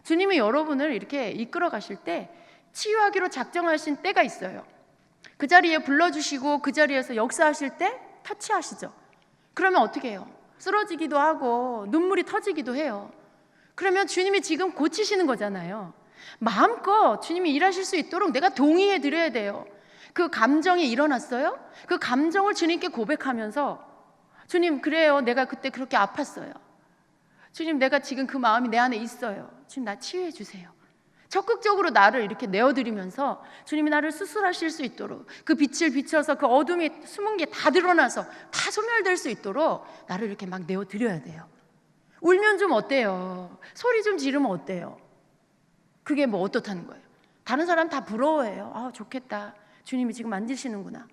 [SPEAKER 1] 주님이 여러분을 이렇게 이끌어 가실 때 치유하기로 작정하신 때가 있어요. 그 자리에 불러주시고 그 자리에서 역사하실 때 터치하시죠. 그러면 어떻게 해요? 쓰러지기도 하고 눈물이 터지기도 해요. 그러면 주님이 지금 고치시는 거잖아요. 마음껏 주님이 일하실 수 있도록 내가 동의해 드려야 돼요. 그 감정이 일어났어요? 그 감정을 주님께 고백하면서 주님, 그래요. 내가 그때 그렇게 아팠어요. 주님, 내가 지금 그 마음이 내 안에 있어요. 주님, 나 치유해 주세요. 적극적으로 나를 이렇게 내어드리면서 주님이 나를 수술하실 수 있도록 그 빛을 비춰서 그 어둠이 숨은 게 다 드러나서 다 소멸될 수 있도록 나를 이렇게 막 내어드려야 돼요. 울면 좀 어때요? 소리 좀 지르면 어때요? 그게 뭐 어떻다는 거예요? 다른 사람 다 부러워해요. 좋겠다. 주님이 지금 만지시는구나.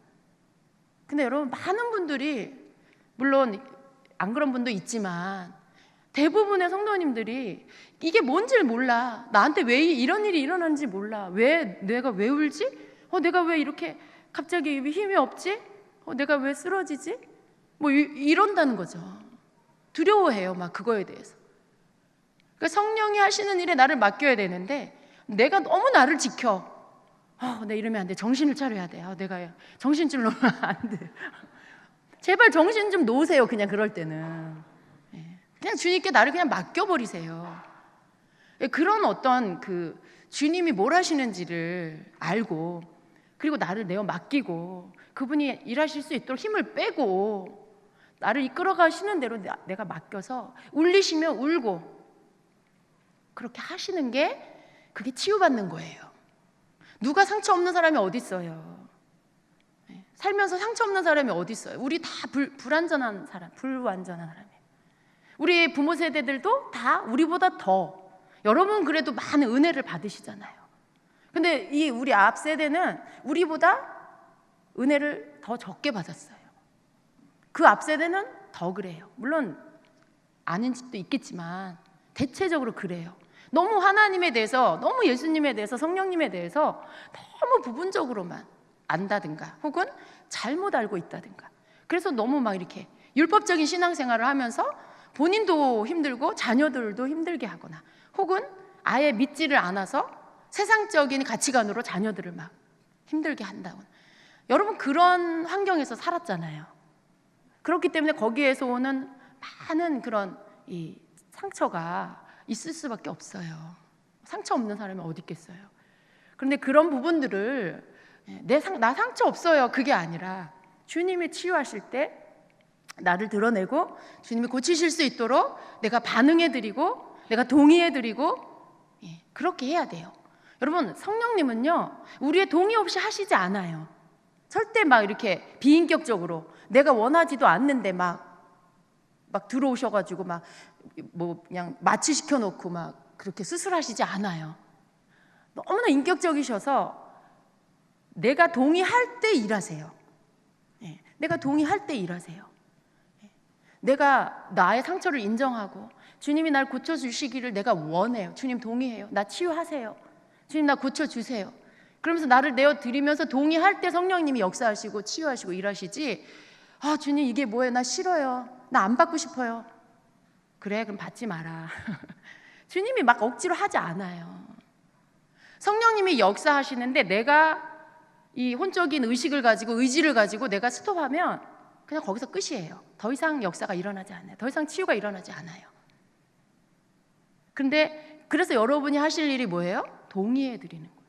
[SPEAKER 1] 근데 여러분, 많은 분들이, 물론 안 그런 분도 있지만 대부분의 성도님들이 이게 뭔지를 몰라. 나한테 왜 이런 일이 일어나는지 몰라. 내가 왜 울지? 내가 왜 이렇게 갑자기 힘이 없지? 내가 왜 쓰러지지? 뭐 이런다는 거죠. 두려워해요, 막 그거에 대해서. 그러니까 성령이 하시는 일에 나를 맡겨야 되는데 내가 너무 나를 지켜. 내가 이러면 안 돼. 정신을 차려야 돼. 내가 정신 좀 놓으면 안 돼. 제발 정신 좀 놓으세요. 그냥 그럴 때는 그냥 주님께 나를 그냥 맡겨버리세요. 그런 어떤 그 주님이 뭘 하시는지를 알고 그리고 나를 내어 맡기고 그분이 일하실 수 있도록 힘을 빼고 나를 이끌어 가시는 대로 내가 맡겨서 울리시면 울고 그렇게 하시는 게 그게 치유받는 거예요. 누가 상처 없는 사람이 어디 있어요? 살면서 상처 없는 사람이 어디 있어요? 우리 다 불완전한 사람이에요. 우리 부모 세대들도 다 우리보다 더, 여러분 그래도 많은 은혜를 받으시잖아요. 근데 이 우리 앞 세대는 우리보다 은혜를 더 적게 받았어요. 그 앞 세대는 더 그래요. 물론 아는 집도 있겠지만 대체적으로 그래요. 너무 하나님에 대해서, 너무 예수님에 대해서, 성령님에 대해서 너무 부분적으로만 안다든가 혹은 잘못 알고 있다든가, 그래서 너무 막 이렇게 율법적인 신앙생활을 하면서 본인도 힘들고 자녀들도 힘들게 하거나 혹은 아예 믿지를 않아서 세상적인 가치관으로 자녀들을 막 힘들게 한다거나, 여러분 그런 환경에서 살았잖아요. 그렇기 때문에 거기에서 오는 많은 그런 이 상처가 있을 수밖에 없어요. 상처 없는 사람이 어디 있겠어요. 그런데 그런 부분들을 나 상처 없어요, 그게 아니라 주님이 치유하실 때 나를 드러내고 주님이 고치실 수 있도록 내가 반응해드리고 내가 동의해드리고 그렇게 해야 돼요. 여러분, 성령님은요 우리의 동의 없이 하시지 않아요. 절대 막 이렇게 비인격적으로 내가 원하지도 않는데 막 들어오셔가지고 막 뭐 그냥 마취시켜 놓고 막 그렇게 수술하시지 않아요. 너무나 인격적이셔서 내가 동의할 때 일하세요. 내가 동의할 때 일하세요. 내가 나의 상처를 인정하고 주님이 날 고쳐주시기를 내가 원해요. 주님 동의해요. 나 치유하세요. 주님 나 고쳐주세요. 그러면서 나를 내어드리면서 동의할 때 성령님이 역사하시고 치유하시고 일하시지. 아, 주님 이게 뭐예요? 나 싫어요. 나 안 받고 싶어요. 그래, 그럼 받지 마라. 주님이 막 억지로 하지 않아요. 성령님이 역사하시는데 내가 이 혼적인 의식을 가지고 의지를 가지고 내가 스톱하면 그냥 거기서 끝이에요. 더 이상 역사가 일어나지 않아요. 더 이상 치유가 일어나지 않아요. 근데 그래서 여러분이 하실 일이 뭐예요? 동의해 드리는 거예요.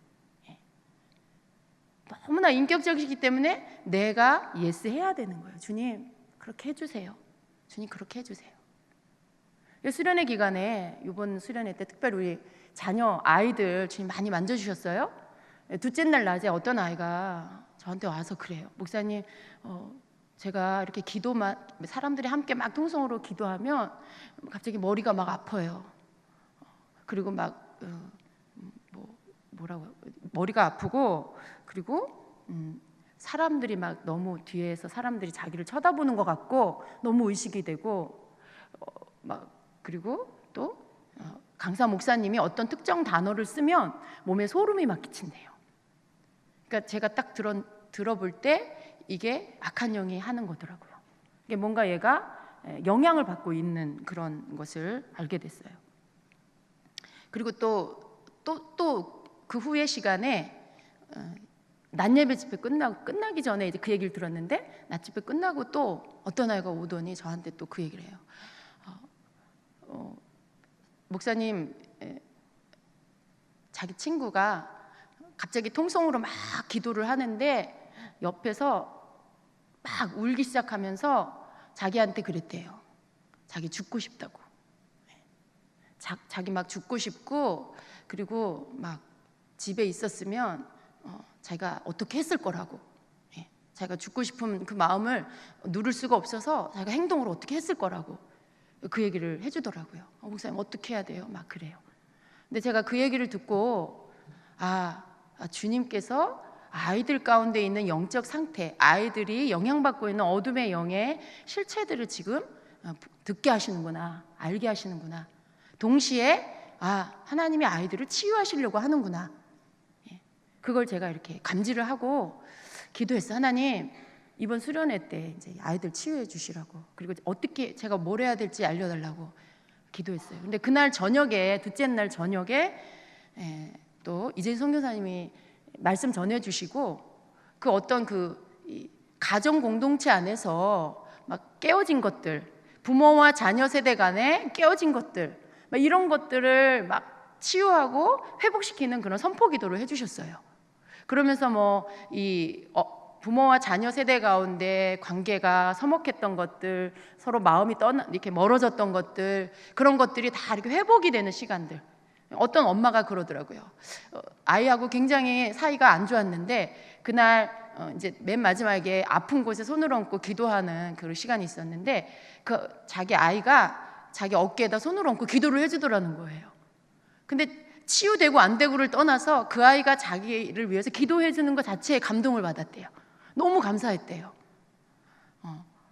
[SPEAKER 1] 너무나 인격적이기 때문에 내가 예스 해야 되는 거예요. 주님 그렇게 해주세요. 주님 그렇게 해주세요. 수련회 기간에, 이번 수련회 때 특별히 우리 자녀 아이들 주님 많이 만져주셨어요. 둘째 날 낮에 어떤 아이가 저한테 와서 그래요. 목사님, 제가 이렇게 기도만, 사람들이 함께 막 통성으로 기도하면 갑자기 머리가 막 아파요. 그리고 막 뭐라고, 머리가 아프고, 그리고 사람들이 막 너무 뒤에서 사람들이 자기를 쳐다보는 것 같고 너무 의식이 되고, 막 그리고 또 강사 목사님이 어떤 특정 단어를 쓰면 몸에 소름이 막 끼친대요. 그러니까 제가 딱 들어볼 때 이게 악한 영이 하는 거더라고요. 이게 뭔가 얘가 영향을 받고 있는 그런 것을 알게 됐어요. 그리고 또 그 후의 시간에 낮예배 집회 끝나기 전에 이제 그 얘기를 들었는데, 낮집회 끝나고 또 어떤 아이가 오더니 저한테 또 그 얘기를 해요. 목사님, 자기 친구가 갑자기 통성으로 막 기도를 하는데 옆에서 막 울기 시작하면서 자기한테 그랬대요. 자기 죽고 싶다고. 자기 막 죽고 싶고, 그리고 막 집에 있었으면 자기가 어떻게 했을 거라고. 자기가 죽고 싶은 그 마음을 누를 수가 없어서 자기가 행동으로 어떻게 했을 거라고 그 얘기를 해주더라고요. 목사님 어떻게 해야 돼요? 막 그래요. 근데 제가 그 얘기를 듣고 주님께서 아이들 가운데 있는 영적 상태, 아이들이 영향받고 있는 어둠의 영의 실체들을 지금 듣게 하시는구나, 알게 하시는구나. 동시에 하나님이 아이들을 치유하시려고 하는구나. 그걸 제가 이렇게 감지를 하고 기도했어요. 하나님, 이번 수련회 때 이제 아이들 치유해 주시라고, 그리고 어떻게 제가 뭘 해야 될지 알려달라고 기도했어요. 근데 그날 저녁에, 둘째 날 저녁에 또 이재인 선교사님이 말씀 전해주시고, 그 어떤 가정 공동체 안에서 막 깨어진 것들, 부모와 자녀 세대 간에 깨어진 것들, 막 이런 것들을 막 치유하고 회복시키는 그런 선포 기도를 해주셨어요. 그러면서 부모와 자녀 세대 가운데 관계가 서먹했던 것들, 서로 마음이 이렇게 멀어졌던 것들, 그런 것들이 다 이렇게 회복이 되는 시간들. 어떤 엄마가 그러더라고요. 아이하고 굉장히 사이가 안 좋았는데 그날 이제 맨 마지막에 아픈 곳에 손을 얹고 기도하는 그런 시간이 있었는데, 자기 아이가 자기 어깨에다 손을 얹고 기도를 해주더라는 거예요. 근데 치유되고 안 되고를 떠나서 그 아이가 자기를 위해서 기도해 주는 것 자체에 감동을 받았대요. 너무 감사했대요.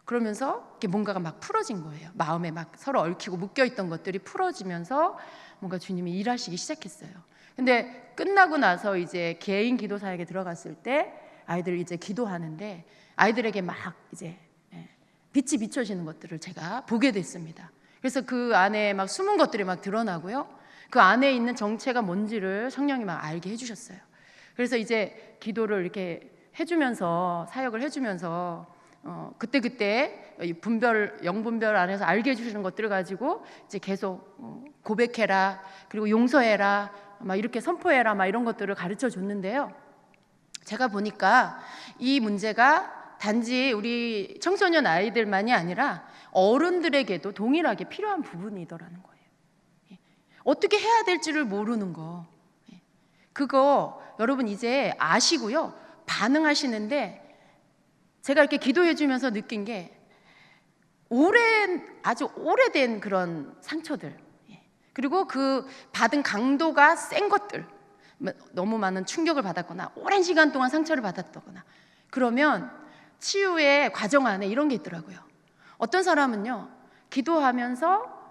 [SPEAKER 1] 그러면서 이렇게 뭔가가 막 풀어진 거예요. 마음에 막 서로 얽히고 묶여있던 것들이 풀어지면서 뭔가 주님이 일하시기 시작했어요. 근데 끝나고 나서 이제 개인 기도 사역에 들어갔을 때 아이들 이제 기도하는데 아이들에게 막 이제 빛이 비춰지는 것들을 제가 보게 됐습니다. 그래서 그 안에 막 숨은 것들이 막 드러나고요. 그 안에 있는 정체가 뭔지를 성령이 막 알게 해주셨어요. 그래서 이제 기도를 이렇게 해주면서, 사역을 해주면서 그때 영분별 안에서 알게 해주시는 것들을 가지고 이제 계속 고백해라, 그리고 용서해라, 막 이렇게 선포해라, 막 이런 것들을 가르쳐 줬는데요. 제가 보니까 이 문제가 단지 우리 청소년 아이들만이 아니라 어른들에게도 동일하게 필요한 부분이더라는 거예요. 어떻게 해야 될지를 모르는 거, 그거 여러분 이제 아시고요, 반응하시는데, 제가 이렇게 기도해 주면서 느낀 게 아주 오래된 그런 상처들, 그리고 그 받은 강도가 센 것들, 너무 많은 충격을 받았거나 오랜 시간 동안 상처를 받았거나, 그러면 치유의 과정 안에 이런 게 있더라고요. 어떤 사람은요, 기도하면서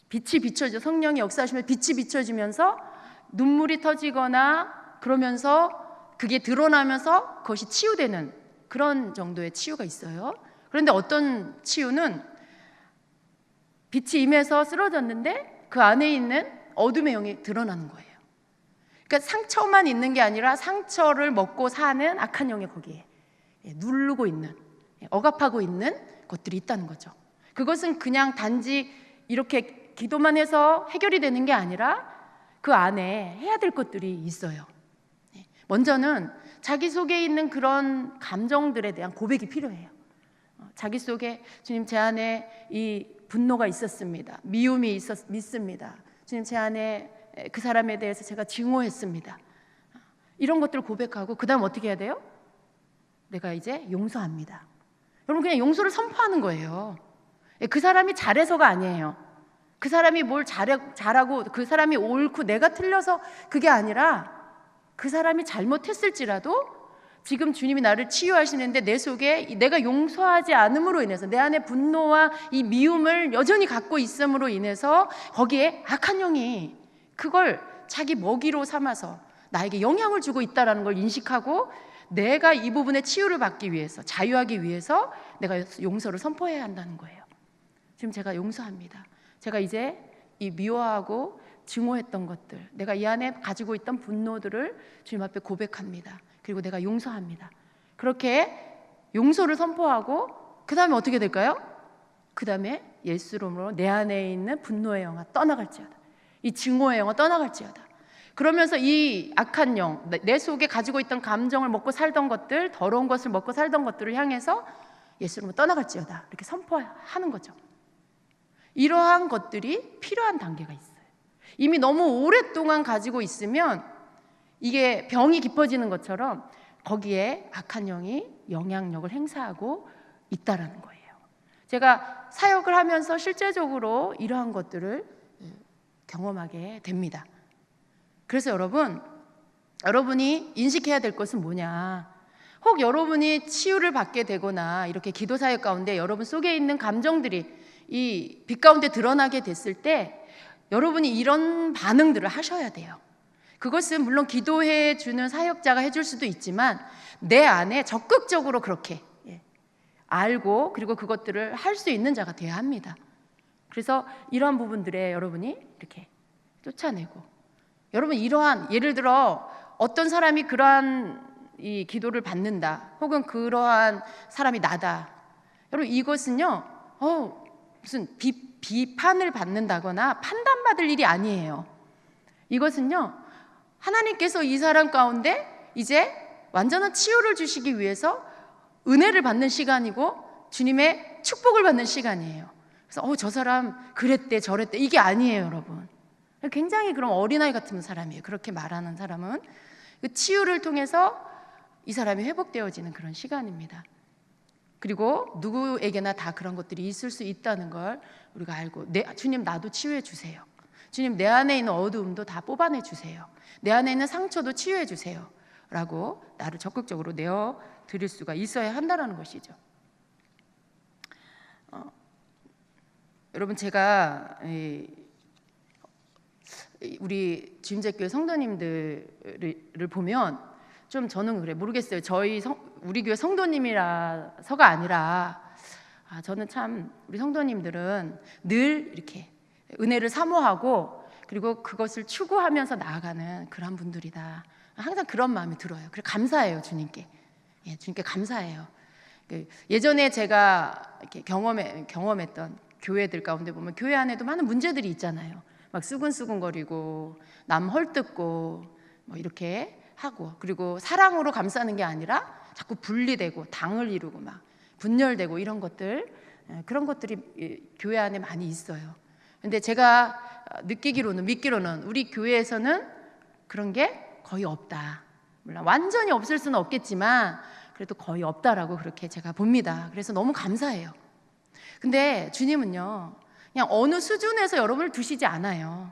[SPEAKER 1] 빛이 비춰져, 성령이 역사하시면 빛이 비춰지면서 눈물이 터지거나 그러면서 그게 드러나면서 그것이 치유되는 그런 정도의 치유가 있어요. 그런데 어떤 치유는 빛이 임해서 쓰러졌는데 그 안에 있는 어둠의 영이 드러나는 거예요. 그러니까 상처만 있는 게 아니라 상처를 먹고 사는 악한 영이 거기에 누르고 있는, 억압하고 있는 것들이 있다는 거죠. 그것은 그냥 단지 이렇게 기도만 해서 해결이 되는 게 아니라 그 안에 해야 될 것들이 있어요. 먼저는 자기 속에 있는 그런 감정들에 대한 고백이 필요해요. 자기 속에 주님, 제 안에 이 분노가 있었습니다. 미움이 있습니다. 주님, 제 안에 그 사람에 대해서 제가 증오했습니다. 이런 것들을 고백하고 그 다음 어떻게 해야 돼요? 내가 이제 용서합니다. 여러분, 그냥 용서를 선포하는 거예요. 그 사람이 잘해서가 아니에요. 그 사람이 뭘 잘하고 그 사람이 옳고 내가 틀려서 그게 아니라 그 사람이 잘못했을지라도 지금 주님이 나를 치유하시는데 내 속에 내가 용서하지 않음으로 인해서 내 안에 분노와 이 미움을 여전히 갖고 있음으로 인해서 거기에 악한 영이 그걸 자기 먹이로 삼아서 나에게 영향을 주고 있다는 걸 인식하고 내가 이 부분의 치유를 받기 위해서, 자유하기 위해서 내가 용서를 선포해야 한다는 거예요. 지금 제가 용서합니다. 제가 이제 이 미워하고 증오했던 것들, 내가 이 안에 가지고 있던 분노들을 주님 앞에 고백합니다. 그리고 내가 용서합니다. 그렇게 용서를 선포하고 그 다음에 어떻게 될까요? 그 다음에 예수 이름으로 내 안에 있는 분노의 영아 떠나갈지어다. 이 증오의 영아 떠나갈지어다. 그러면서 이 악한 영, 내 속에 가지고 있던 감정을 먹고 살던 것들, 더러운 것을 먹고 살던 것들을 향해서 예수 이름으로 떠나갈지어다. 이렇게 선포하는 거죠. 이러한 것들이 필요한 단계가 있어요. 이미 너무 오랫동안 가지고 있으면 이게 병이 깊어지는 것처럼 거기에 악한 영이 영향력을 행사하고 있다라는 거예요. 제가 사역을 하면서 실제적으로 이러한 것들을 경험하게 됩니다. 그래서 여러분이 인식해야 될 것은 뭐냐? 혹 여러분이 치유를 받게 되거나 이렇게 기도 사역 가운데 여러분 속에 있는 감정들이 이 빛 가운데 드러나게 됐을 때 여러분이 이런 반응들을 하셔야 돼요. 그것은 물론 기도해 주는 사역자가 해줄 수도 있지만 내 안에 적극적으로 그렇게 알고 그리고 그것들을 할 수 있는 자가 돼야 합니다. 그래서 이러한 부분들에 여러분이 이렇게 쫓아내고, 여러분 이러한, 예를 들어 어떤 사람이 그러한 이 기도를 받는다, 혹은 그러한 사람이 나다, 여러분 이것은요 무슨 비판을 받는다거나 판단받을 일이 아니에요. 이것은요 하나님께서 이 사람 가운데 이제 완전한 치유를 주시기 위해서 은혜를 받는 시간이고 주님의 축복을 받는 시간이에요. 그래서 저 사람 그랬대 저랬대 이게 아니에요, 여러분. 굉장히 그런 어린아이 같은 사람이에요. 그렇게 말하는 사람은 그 치유를 통해서 이 사람이 회복되어지는 그런 시간입니다. 그리고 누구에게나 다 그런 것들이 있을 수 있다는 걸 우리가 알고, 주님 나도 치유해 주세요. 주님 내 안에 있는 어두움도 다 뽑아내 주세요. 내 안에 있는 상처도 치유해 주세요 라고 나를 적극적으로 내어드릴 수가 있어야 한다는 것이죠. 여러분, 제가 우리 주임제교회 성도님들을 보면 좀 저는 그래 모르겠어요. 우리 교회 성도님이라서가 아니라 저는 참 우리 성도님들은 늘 이렇게 은혜를 사모하고 그리고 그것을 추구하면서 나아가는 그런 분들이다. 항상 그런 마음이 들어요. 그래 감사해요, 주님께. 주님께 감사해요. 예전에 제가 이렇게 경험했던 교회들 가운데 보면 교회 안에도 많은 문제들이 있잖아요. 막 수근수근거리고 남 헐뜯고 뭐 이렇게 하고, 그리고 사랑으로 감싸는 게 아니라 자꾸 분리되고 당을 이루고 막 분열되고 이런 것들, 그런 것들이 교회 안에 많이 있어요. 근데 제가 믿기로는 우리 교회에서는 그런 게 거의 없다. 물론 완전히 없을 수는 없겠지만 그래도 거의 없다라고 그렇게 제가 봅니다. 그래서 너무 감사해요. 근데 주님은요 그냥 어느 수준에서 여러분을 두시지 않아요.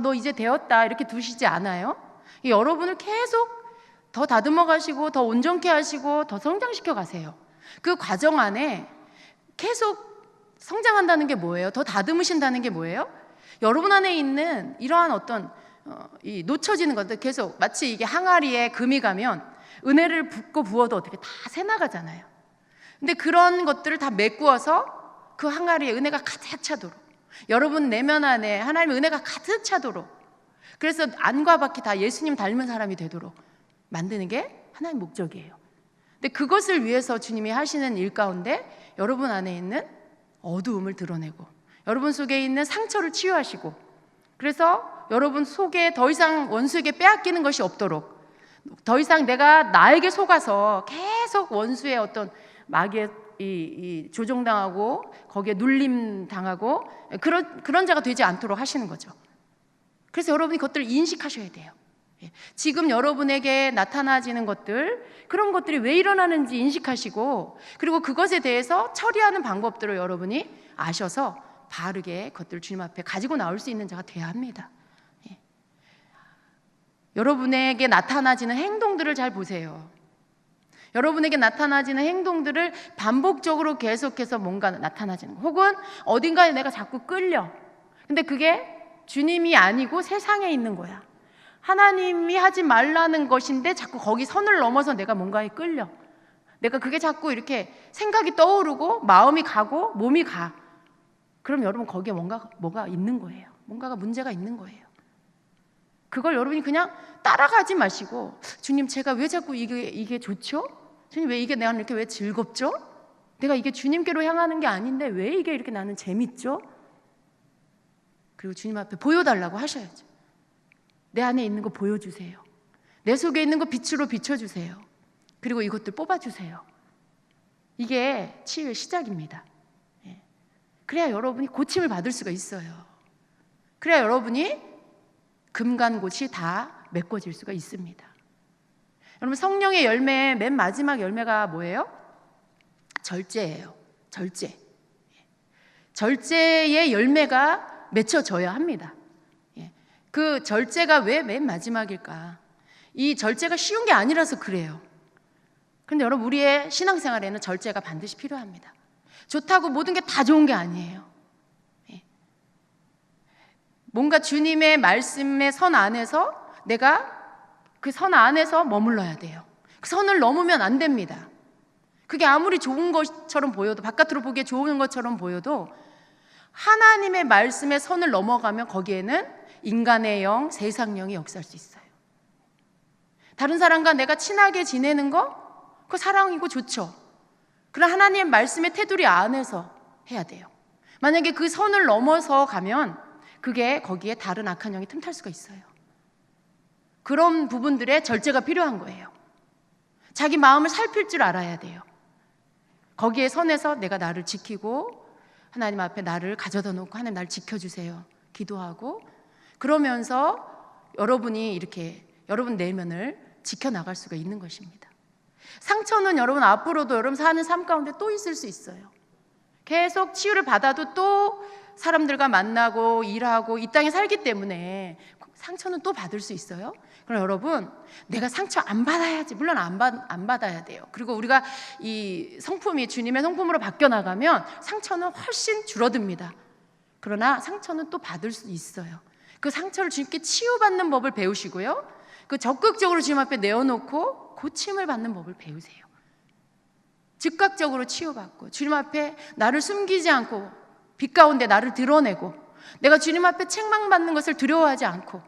[SPEAKER 1] 너 이제 되었다 이렇게 두시지 않아요. 여러분을 계속 더 다듬어 가시고 더 온전케 하시고 더 성장시켜 가세요. 그 과정 안에 계속 성장한다는 게 뭐예요? 더 다듬으신다는 게 뭐예요? 여러분 안에 있는 이러한 어떤 이 놓쳐지는 것들 계속 마치 이게 항아리에 금이 가면 은혜를 붓고 부어도 어떻게 다 새나가잖아요. 근데 그런 것들을 다 메꾸어서 그 항아리에 은혜가 가득 차도록, 여러분 내면 안에 하나님의 은혜가 가득 차도록, 그래서 안과 밖이 다 예수님 닮은 사람이 되도록 만드는 게 하나님 목적이에요. 근데 그것을 위해서 주님이 하시는 일 가운데 여러분 안에 있는 어두움을 드러내고 여러분 속에 있는 상처를 치유하시고, 그래서 여러분 속에 더 이상 원수에게 빼앗기는 것이 없도록, 더 이상 내가 나에게 속아서 계속 원수의 어떤 마귀에 조종당하고 거기에 눌림 당하고 그런 자가 되지 않도록 하시는 거죠. 그래서 여러분이 그것들을 인식하셔야 돼요. 지금 여러분에게 나타나지는 것들, 그런 것들이 왜 일어나는지 인식하시고, 그리고 그것에 대해서 처리하는 방법들을 여러분이 아셔서 바르게 그것들을 주님 앞에 가지고 나올 수 있는 자가 돼야 합니다. 여러분에게 나타나지는 행동들을 잘 보세요. 여러분에게 나타나지는 행동들을 반복적으로 계속해서 뭔가 나타나지는 거, 혹은 어딘가에 내가 자꾸 끌려. 근데 그게 주님이 아니고 세상에 있는 거야. 하나님이 하지 말라는 것인데 자꾸 거기 선을 넘어서 내가 뭔가에 끌려. 내가 그게 자꾸 이렇게 생각이 떠오르고 마음이 가고 몸이 가. 그럼 여러분 거기에 뭐가 있는 거예요. 뭔가가 문제가 있는 거예요. 그걸 여러분이 그냥 따라가지 마시고, 주님 제가 왜 자꾸 이게 좋죠? 주님 왜 이게 내가 이렇게 왜 즐겁죠? 내가 이게 주님께로 향하는 게 아닌데 왜 이게 이렇게 나는 재밌죠? 그리고 주님 앞에 보여달라고 하셔야죠. 내 안에 있는 거 보여주세요. 내 속에 있는 거 빛으로 비춰주세요. 그리고 이것들 뽑아주세요. 이게 치유의 시작입니다. 그래야 여러분이 고침을 받을 수가 있어요. 그래야 여러분이 금간곳이 다 메꿔질 수가 있습니다. 여러분, 성령의 열매, 맨 마지막 열매가 뭐예요? 절제예요. 절제. 절제의 열매가 맺혀져야 합니다. 그 절제가 왜 맨 마지막일까? 이 절제가 쉬운 게 아니라서 그래요. 그런데 여러분, 우리의 신앙생활에는 절제가 반드시 필요합니다. 좋다고 모든 게 다 좋은 게 아니에요. 뭔가 주님의 말씀의 선 안에서 내가 그 선 안에서 머물러야 돼요. 그 선을 넘으면 안 됩니다. 그게 아무리 좋은 것처럼 보여도, 바깥으로 보기에 좋은 것처럼 보여도 하나님의 말씀의 선을 넘어가면 거기에는 인간의 영, 세상 영이 역사할 수 있어요. 다른 사람과 내가 친하게 지내는 거, 그거 사랑이고 좋죠. 그러나 하나님의 말씀의 테두리 안에서 해야 돼요. 만약에 그 선을 넘어서 가면 그게 거기에 다른 악한 영이 틈탈 수가 있어요. 그런 부분들에 절제가 필요한 거예요. 자기 마음을 살필 줄 알아야 돼요. 거기에 선에서 내가 나를 지키고 하나님 앞에 나를 가져다 놓고 하나님 나를 지켜주세요 기도하고, 그러면서 여러분이 이렇게 여러분 내면을 지켜나갈 수가 있는 것입니다. 상처는 여러분 앞으로도 여러분 사는 삶 가운데 또 있을 수 있어요. 계속 치유를 받아도 또 사람들과 만나고 일하고 이 땅에 살기 때문에 상처는 또 받을 수 있어요. 그럼 여러분, 내가 상처 안 받아야지. 물론 안 받아야 돼요. 그리고 우리가 이 성품이 주님의 성품으로 바뀌어 나가면 상처는 훨씬 줄어듭니다. 그러나 상처는 또 받을 수 있어요. 그 상처를 주님께 치유받는 법을 배우시고요, 그 적극적으로 주님 앞에 내어놓고 고침을 받는 법을 배우세요. 즉각적으로 치유받고 주님 앞에 나를 숨기지 않고 빛 가운데 나를 드러내고, 내가 주님 앞에 책망받는 것을 두려워하지 않고,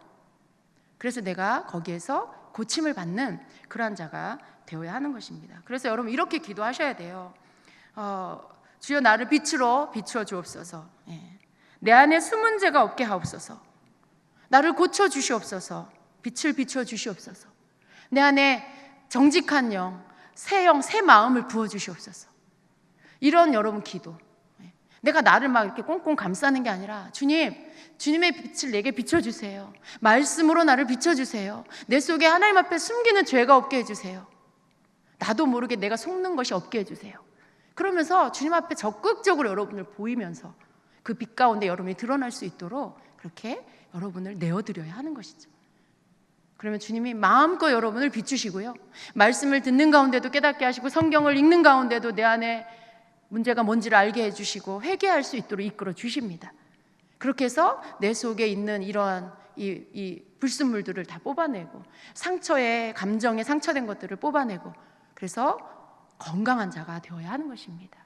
[SPEAKER 1] 그래서 내가 거기에서 고침을 받는 그러한 자가 되어야 하는 것입니다. 그래서 여러분 이렇게 기도하셔야 돼요. 주여 나를 빛으로 비추어 주옵소서. 내 안에 숨은 죄가 없게 하옵소서. 나를 고쳐 주시옵소서. 빛을 비추어 주시옵소서. 내 안에 정직한 영, 새 영, 새 마음을 부어 주시옵소서. 이런 여러분 기도. 내가 나를 막 이렇게 꽁꽁 감싸는 게 아니라, 주님의 빛을 내게 비춰주세요. 말씀으로 나를 비춰주세요. 내 속에 하나님 앞에 숨기는 죄가 없게 해주세요. 나도 모르게 내가 속는 것이 없게 해주세요. 그러면서 주님 앞에 적극적으로 여러분을 보이면서 그 빛 가운데 여러분이 드러날 수 있도록 그렇게 여러분을 내어드려야 하는 것이죠. 그러면 주님이 마음껏 여러분을 비추시고요, 말씀을 듣는 가운데도 깨닫게 하시고, 성경을 읽는 가운데도 내 안에 문제가 뭔지를 알게 해주시고 회개할 수 있도록 이끌어 주십니다. 그렇게 해서 내 속에 있는 이러한 이 불순물들을 다 뽑아내고 상처에 감정에 상처된 것들을 뽑아내고 그래서 건강한 자가 되어야 하는 것입니다.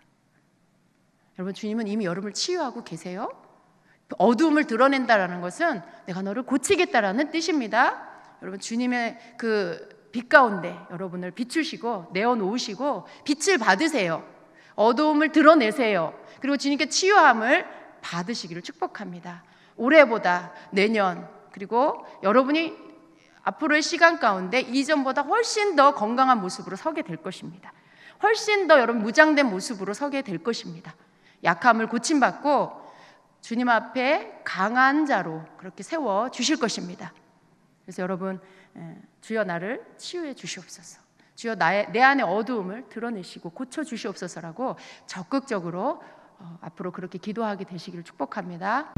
[SPEAKER 1] 여러분 주님은 이미 여러분을 치유하고 계세요. 어두움을 드러낸다라는 것은 내가 너를 고치겠다라는 뜻입니다. 여러분 주님의 그 빛 가운데 여러분을 비추시고 내어놓으시고 빛을 받으세요. 어두움을 드러내세요. 그리고 주님께 치유함을 받으시기를 축복합니다. 올해보다 내년 그리고 여러분이 앞으로의 시간 가운데 이전보다 훨씬 더 건강한 모습으로 서게 될 것입니다. 훨씬 더 여러분 무장된 모습으로 서게 될 것입니다. 약함을 고침받고 주님 앞에 강한 자로 그렇게 세워 주실 것입니다. 그래서 여러분 주여 나를 치유해 주시옵소서, 주여 내 안의 어두움을 드러내시고 고쳐 주시옵소서라고 적극적으로 앞으로 그렇게 기도하게 되시기를 축복합니다.